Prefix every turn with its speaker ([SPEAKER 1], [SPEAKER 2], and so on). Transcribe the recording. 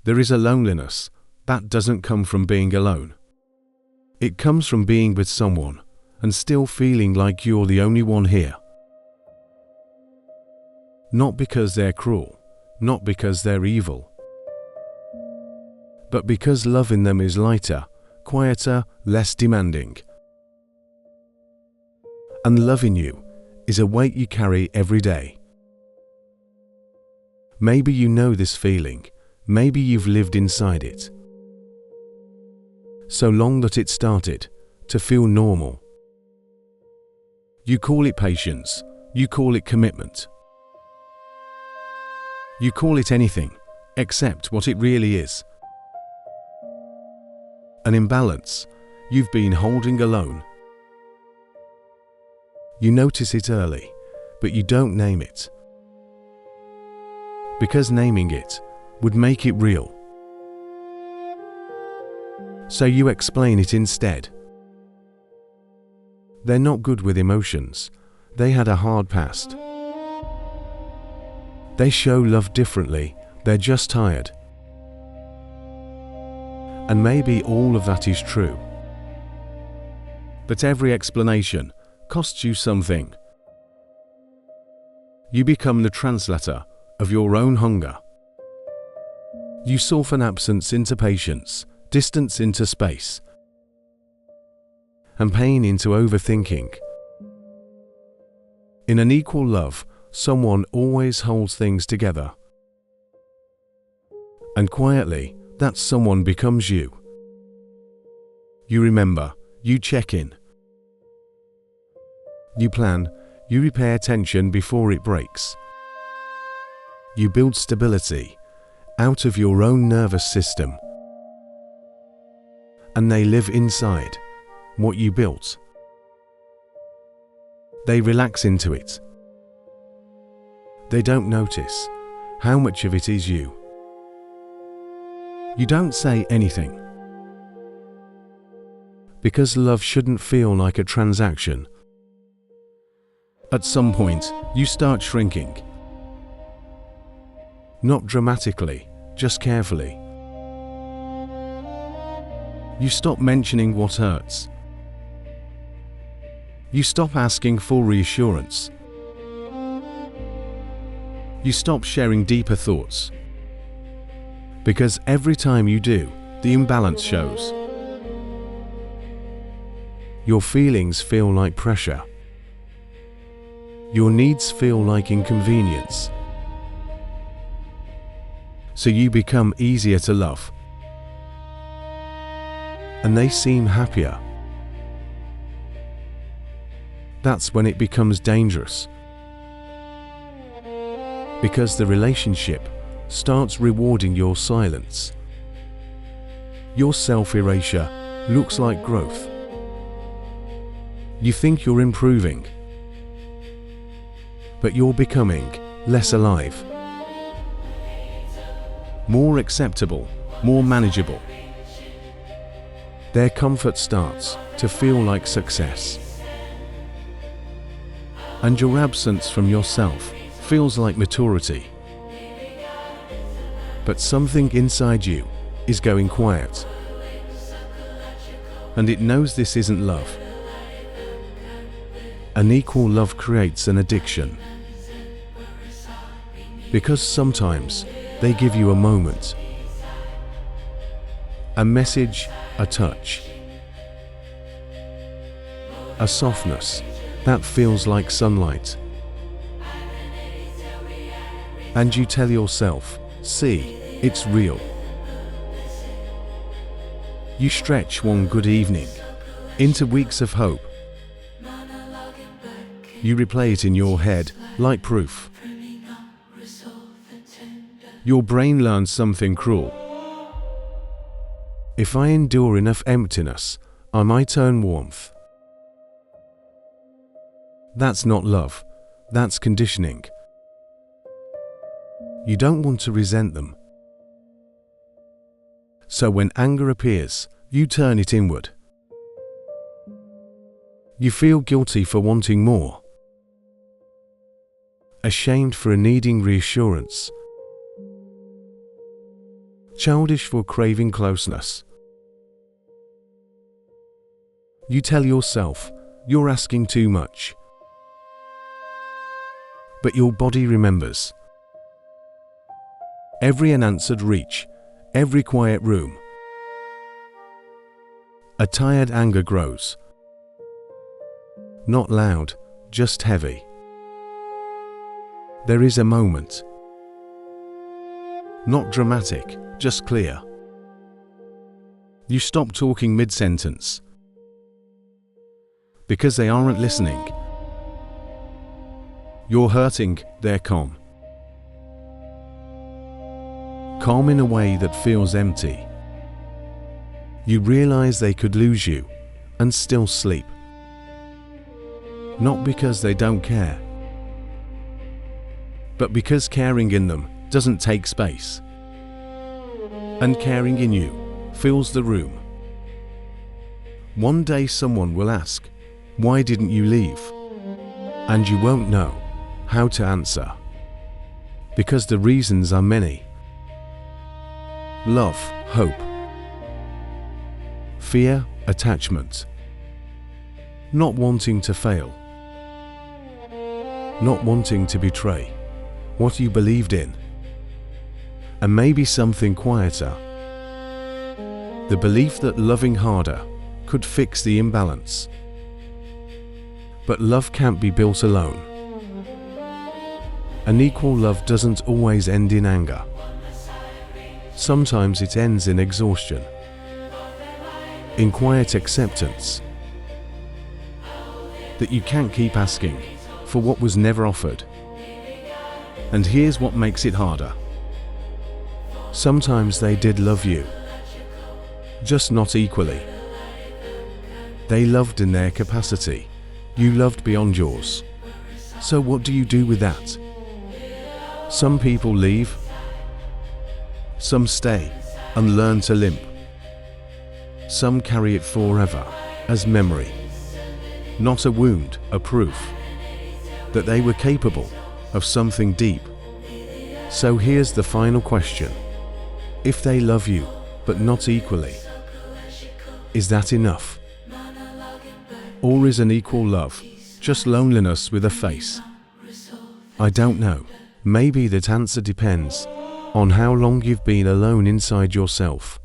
[SPEAKER 1] There is a loneliness that doesn't come from being alone. It comes from being with someone and still feeling like you're the only one here. Not because they're cruel, not because they're evil, but because love in them is lighter, quieter, less demanding. And loving you is a weight you carry every day. Maybe you know this feeling, maybe you've lived inside it. So long that it started to feel normal. You call it patience, you call it commitment. You call it anything except what it really is. An imbalance you've been holding alone. You notice it early, but you don't name it. Because naming it would make it real. So you explain it instead. They're not good with emotions. They had a hard past. They show love differently. They're just tired. And maybe all of that is true. But every explanation costs you something. You become the translator of your own hunger. You soften absence into patience, distance into space, and pain into overthinking. In an equal love, someone always holds things together. And quietly, that someone becomes you. You remember, you check in. You plan, you repair tension before it breaks. You build stability out of your own nervous system. And they live inside what you built. They relax into it. They don't notice how much of it is you. You don't say anything. Because love shouldn't feel like a transaction. At some point, you start shrinking. Not dramatically, just carefully. You stop mentioning what hurts. You stop asking for reassurance. You stop sharing deeper thoughts. Because every time you do, the imbalance shows. Your feelings feel like pressure. Your needs feel like inconvenience. So you become easier to love. And they seem happier. That's when it becomes dangerous. Because the relationship starts rewarding your silence. Your self-erasure looks like growth. You think you're improving, but you're becoming less alive. More acceptable, more manageable. Their comfort starts to feel like success. And your absence from yourself feels like maturity. But something inside you is going quiet. And it knows this isn't love. Unequal love creates an addiction. Because sometimes they give you a moment, a message, a touch, a softness that feels like sunlight. And you tell yourself, see, it's real. You stretch one good evening into weeks of hope. You replay it in your head like proof. Your brain learns something cruel. If I endure enough emptiness, I might earn warmth. That's not love, that's conditioning. You don't want to resent them. So when anger appears, you turn it inward. You feel guilty for wanting more. Ashamed for needing reassurance. childish for craving closeness. You tell yourself you're asking too much. But your body remembers. Every unanswered reach, every quiet room. A tired anger grows. Not loud, just heavy. There is a moment. Not dramatic, just clear. You stop talking mid-sentence. Because they aren't listening. You're hurting, they're calm. Calm in a way that feels empty. You realize they could lose you and still sleep. Not because they don't care, but because caring in them doesn't take space. And caring in you fills the room. One day someone will ask, "Why didn't you leave?" And you won't know how to answer. Because the reasons are many. Love, hope. Fear, attachment. Not wanting to fail. Not wanting to betray what you believed in. And maybe something quieter. The belief that loving harder could fix the imbalance. But love can't be built alone. Unequal love doesn't always end in anger. Sometimes it ends in exhaustion. In quiet acceptance. That you can't keep asking for what was never offered. And here's what makes it harder. Sometimes they did love you. Just not equally. They loved in their capacity. You loved beyond yours. So what do you do with that? Some people leave. Some stay and learn to limp. Some carry it forever as memory. Not a wound, a proof that they were capable of something deep. So here's the final question. If they love you, but not equally, is that enough? Or is unequal love just loneliness with a face? I don't know. Maybe that answer depends on how long you've been alone inside yourself.